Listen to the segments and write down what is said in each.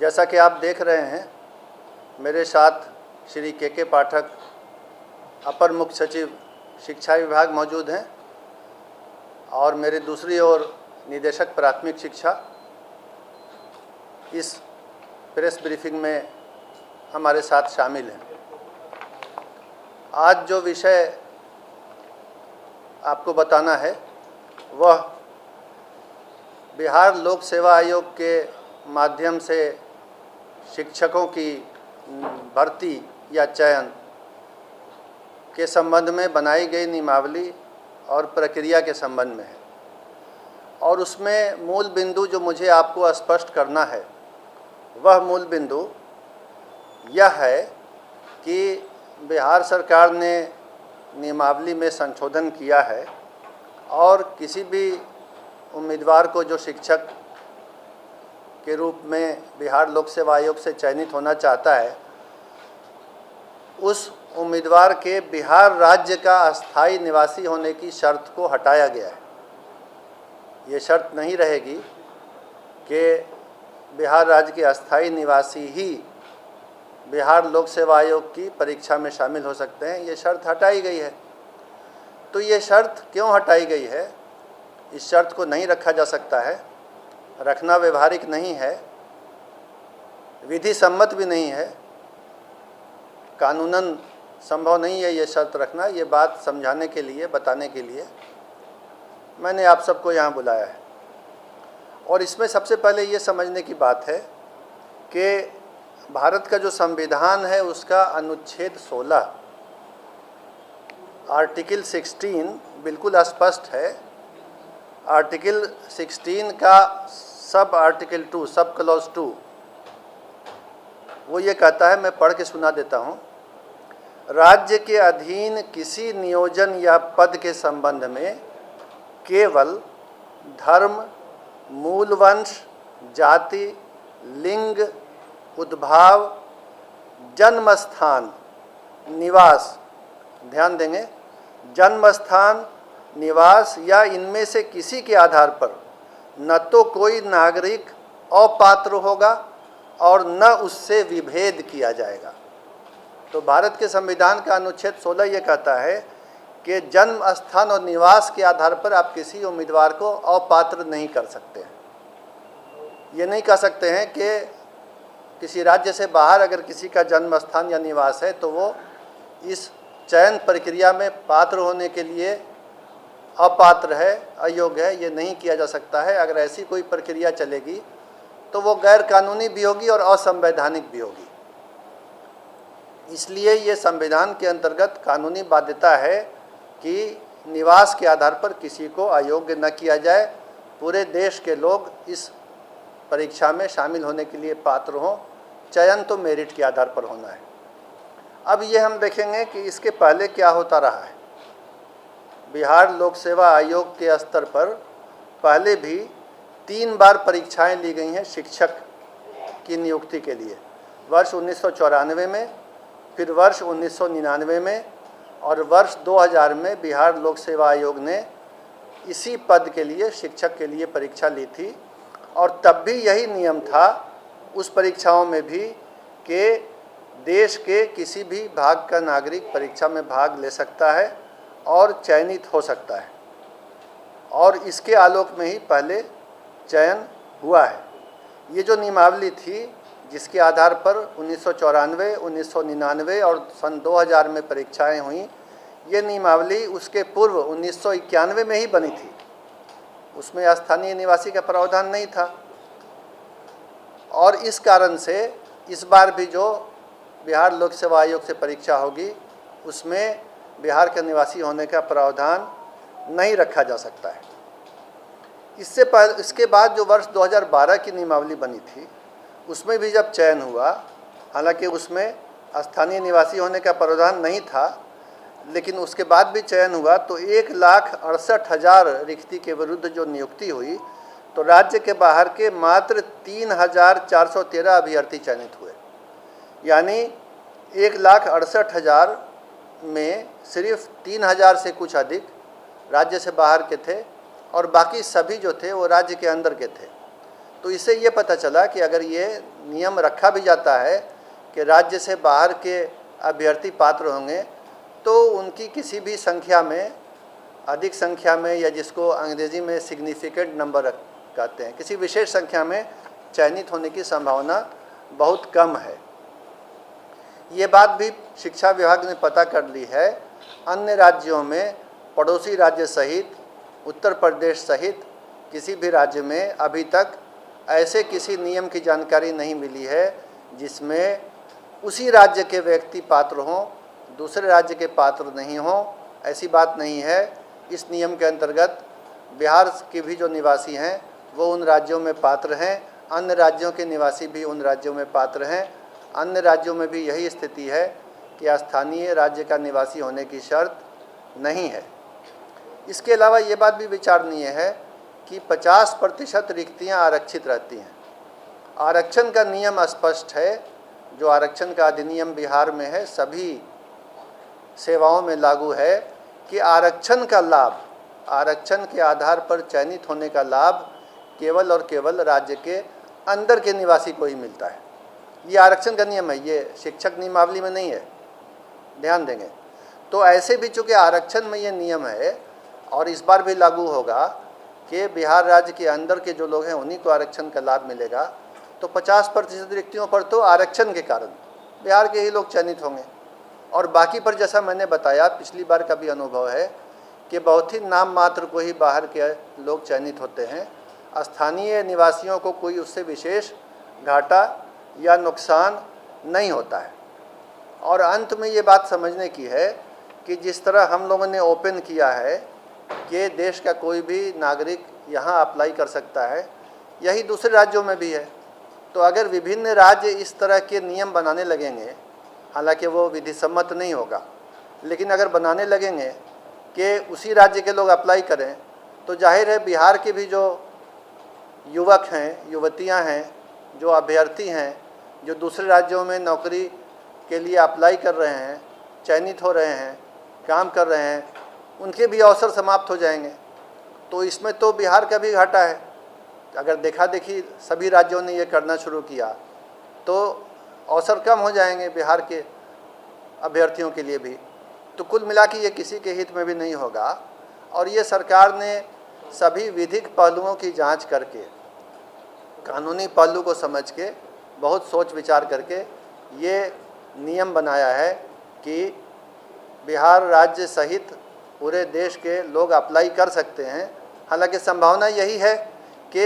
जैसा कि आप देख रहे हैं, मेरे साथ श्री के पाठक, अपर मुख्य सचिव शिक्षा विभाग मौजूद हैं और मेरे दूसरी ओर निदेशक प्राथमिक शिक्षा इस प्रेस ब्रीफिंग में हमारे साथ शामिल हैं। आज जो विषय आपको बताना है वह बिहार लोक सेवा आयोग के माध्यम से शिक्षकों की भर्ती या चयन के संबंध में बनाई गई नियमावली और प्रक्रिया के संबंध में है। और उसमें मूल बिंदु जो मुझे आपको स्पष्ट करना है वह मूल बिंदु यह है कि बिहार सरकार ने नियमावली में संशोधन किया है और किसी भी उम्मीदवार को जो शिक्षक के रूप में बिहार लोक सेवा आयोग से चयनित होना चाहता है, उस उम्मीदवार के बिहार राज्य का अस्थायी निवासी होने की शर्त को हटाया गया है। ये शर्त नहीं रहेगी कि बिहार राज्य के अस्थायी निवासी ही बिहार लोक सेवा आयोग की परीक्षा में शामिल हो सकते हैं। ये शर्त हटाई गई है। तो ये शर्त क्यों हटाई गई है? इस शर्त को नहीं रखा जा सकता है, रखना व्यवहारिक नहीं है, विधि सम्मत भी नहीं है, कानूनन संभव नहीं है ये शर्त रखना। ये बात समझाने के लिए, बताने के लिए मैंने आप सबको यहाँ बुलाया है। और इसमें सबसे पहले ये समझने की बात है कि भारत का जो संविधान है उसका अनुच्छेद 16 आर्टिकल 16 बिल्कुल स्पष्ट है। आर्टिकल 16 का सब आर्टिकल 2, सब क्लॉज 2, वो ये कहता है, मैं पढ़ के सुना देता हूँ। राज्य के अधीन किसी नियोजन या पद के संबंध में केवल धर्म, मूल वंश, जाति, लिंग, उद्भाव, जन्मस्थान, निवास, ध्यान देंगे, जन्मस्थान, निवास या इनमें से किसी के आधार पर न तो कोई नागरिक अपात्र होगा और न उससे विभेद किया जाएगा। तो भारत के संविधान का अनुच्छेद 16 ये कहता है कि जन्म स्थान और निवास के आधार पर आप किसी उम्मीदवार को अपात्र नहीं कर सकते हैं। ये नहीं कह सकते हैं कि किसी राज्य से बाहर अगर किसी का जन्म स्थान या निवास है तो वो इस चयन प्रक्रिया में पात्र होने के लिए अपात्र है, अयोग्य है। ये नहीं किया जा सकता है। अगर ऐसी कोई प्रक्रिया चलेगी तो वो गैर कानूनी भी होगी और असंवैधानिक भी होगी। इसलिए ये संविधान के अंतर्गत कानूनी बाध्यता है कि निवास के आधार पर किसी को अयोग्य न किया जाए। पूरे देश के लोग इस परीक्षा में शामिल होने के लिए पात्र हों। चयन तो मेरिट के आधार पर होना है। अब ये हम देखेंगे कि इसके पहले क्या होता रहा है। बिहार लोक सेवा आयोग के स्तर पर पहले भी 3 बार परीक्षाएं ली गई हैं शिक्षक की नियुक्ति के लिए। वर्ष 1994 में, फिर वर्ष 1999 में और वर्ष 2000 में बिहार लोक सेवा आयोग ने इसी पद के लिए, शिक्षक के लिए परीक्षा ली थी। और तब भी यही नियम था उस परीक्षाओं में भी कि देश के किसी भी भाग का नागरिक परीक्षा में भाग ले सकता है और चयनित हो सकता है। और इसके आलोक में ही पहले चयन हुआ है। ये जो नियमावली थी जिसके आधार पर 1994, 1999 और सन 2000 में परीक्षाएं हुई, ये नियमावली उसके पूर्व 1991 में ही बनी थी। उसमें स्थानीय निवासी का प्रावधान नहीं था। और इस कारण से इस बार भी जो बिहार लोक सेवा आयोग से परीक्षा होगी उसमें बिहार के निवासी होने का प्रावधान नहीं रखा जा सकता है। इसके बाद जो वर्ष 2012 की नियमावली बनी थी उसमें भी जब चयन हुआ, हालांकि उसमें स्थानीय निवासी होने का प्रावधान नहीं था, लेकिन उसके बाद भी चयन हुआ तो 1,68,000 रिक्ति के विरुद्ध जो नियुक्ति हुई तो राज्य के बाहर के मात्र 3,413 अभ्यर्थी चयनित हुए। यानी 1,68,000 में सिर्फ 3,000 से कुछ अधिक राज्य से बाहर के थे और बाकी सभी जो थे वो राज्य के अंदर के थे। तो इससे ये पता चला कि अगर ये नियम रखा भी जाता है कि राज्य से बाहर के अभ्यर्थी पात्र होंगे, तो उनकी किसी भी संख्या में, अधिक संख्या में, या जिसको अंग्रेजी में सिग्निफिकेंट नंबर कहते हैं, किसी विशेष संख्या में चयनित होने की संभावना बहुत कम है। ये बात भी शिक्षा विभाग ने पता कर ली है। अन्य राज्यों में, पड़ोसी राज्य सहित, उत्तर प्रदेश सहित किसी भी राज्य में अभी तक ऐसे किसी नियम की जानकारी नहीं मिली है जिसमें उसी राज्य के व्यक्ति पात्र हों, दूसरे राज्य के पात्र नहीं हों। ऐसी बात नहीं है। इस नियम के अंतर्गत बिहार के भी जो निवासी हैं वो उन राज्यों में पात्र हैं, अन्य राज्यों के निवासी भी उन राज्यों में पात्र हैं। अन्य राज्यों में भी यही स्थिति है कि स्थानीय राज्य का निवासी होने की शर्त नहीं है। इसके अलावा ये बात भी विचारणीय है कि 50% रिक्तियाँ आरक्षित रहती हैं। आरक्षण का नियम स्पष्ट है। जो आरक्षण का अधिनियम बिहार में है, सभी सेवाओं में लागू है कि आरक्षण का लाभ, आरक्षण के आधार पर चयनित होने का लाभ केवल और केवल राज्य के अंदर के निवासी को ही मिलता है। ये आरक्षण का नियम है, ये शिक्षक नियमावली में नहीं है, ध्यान देंगे। तो ऐसे भी चूँकि आरक्षण में ये नियम है और इस बार भी लागू होगा कि बिहार राज्य के अंदर के जो लोग हैं उन्हीं को आरक्षण का लाभ मिलेगा, तो 50% रिक्तियों पर तो आरक्षण के कारण बिहार के ही लोग चयनित होंगे। और बाकी पर जैसा मैंने बताया, पिछली बार का भी अनुभव है कि बहुत ही नाम मात्र को ही बाहर के लोग चयनित होते हैं। स्थानीय निवासियों को कोई उससे विशेष घाटा या नुकसान नहीं होता है। और अंत में ये बात समझने की है कि जिस तरह हम लोगों ने ओपन किया है कि देश का कोई भी नागरिक यहाँ अप्लाई कर सकता है, यही दूसरे राज्यों में भी है। तो अगर विभिन्न राज्य इस तरह के नियम बनाने लगेंगे, हालांकि वो विधि सम्मत नहीं होगा, लेकिन अगर बनाने लगेंगे कि उसी राज्य के लोग अप्लाई करें, तो जाहिर है बिहार के भी जो युवक हैं, युवतियां हैं, जो अभ्यर्थी हैं, जो दूसरे राज्यों में नौकरी के लिए अप्लाई कर रहे हैं, चयनित हो रहे हैं, काम कर रहे हैं, उनके भी अवसर समाप्त हो जाएंगे। तो इसमें तो बिहार का भी घाटा है। अगर देखा देखी सभी राज्यों ने ये करना शुरू किया तो अवसर कम हो जाएंगे बिहार के अभ्यर्थियों के लिए भी। तो कुल मिला के ये किसी के हित में भी नहीं होगा। और ये सरकार ने सभी विधिक पहलुओं की जांच करके, कानूनी पहलू को समझ के, बहुत सोच विचार करके ये नियम बनाया है कि बिहार राज्य सहित पूरे देश के लोग अप्लाई कर सकते हैं। हालांकि संभावना यही है कि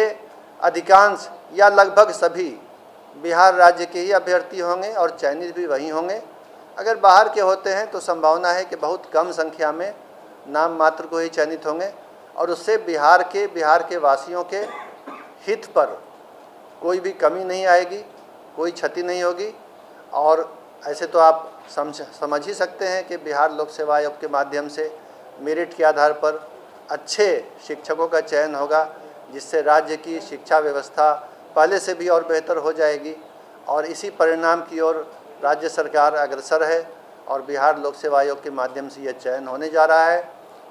अधिकांश या लगभग सभी बिहार राज्य के ही अभ्यर्थी होंगे और चयनित भी वही होंगे। अगर बाहर के होते हैं तो संभावना है कि बहुत कम संख्या में नाम मात्र को ही चयनित होंगे, और उससे बिहार के वासियों के हित पर कोई भी कमी नहीं आएगी, कोई क्षति नहीं होगी। और ऐसे तो आप समझ ही सकते हैं कि बिहार लोक सेवा आयोग के माध्यम से मेरिट के आधार पर अच्छे शिक्षकों का चयन होगा, जिससे राज्य की शिक्षा व्यवस्था पहले से भी और बेहतर हो जाएगी। और इसी परिणाम की ओर राज्य सरकार अग्रसर है और बिहार लोक सेवा आयोग के माध्यम से यह चयन होने जा रहा है।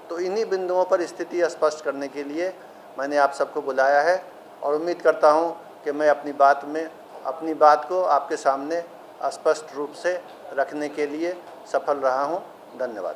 तो इन्हीं बिंदुओं पर स्थिति स्पष्ट करने के लिए मैंने आप सबको बुलाया है, और उम्मीद करता हूं कि मैं अपनी बात को आपके सामने स्पष्ट रूप से रखने के लिए सफल रहा हूं। धन्यवाद।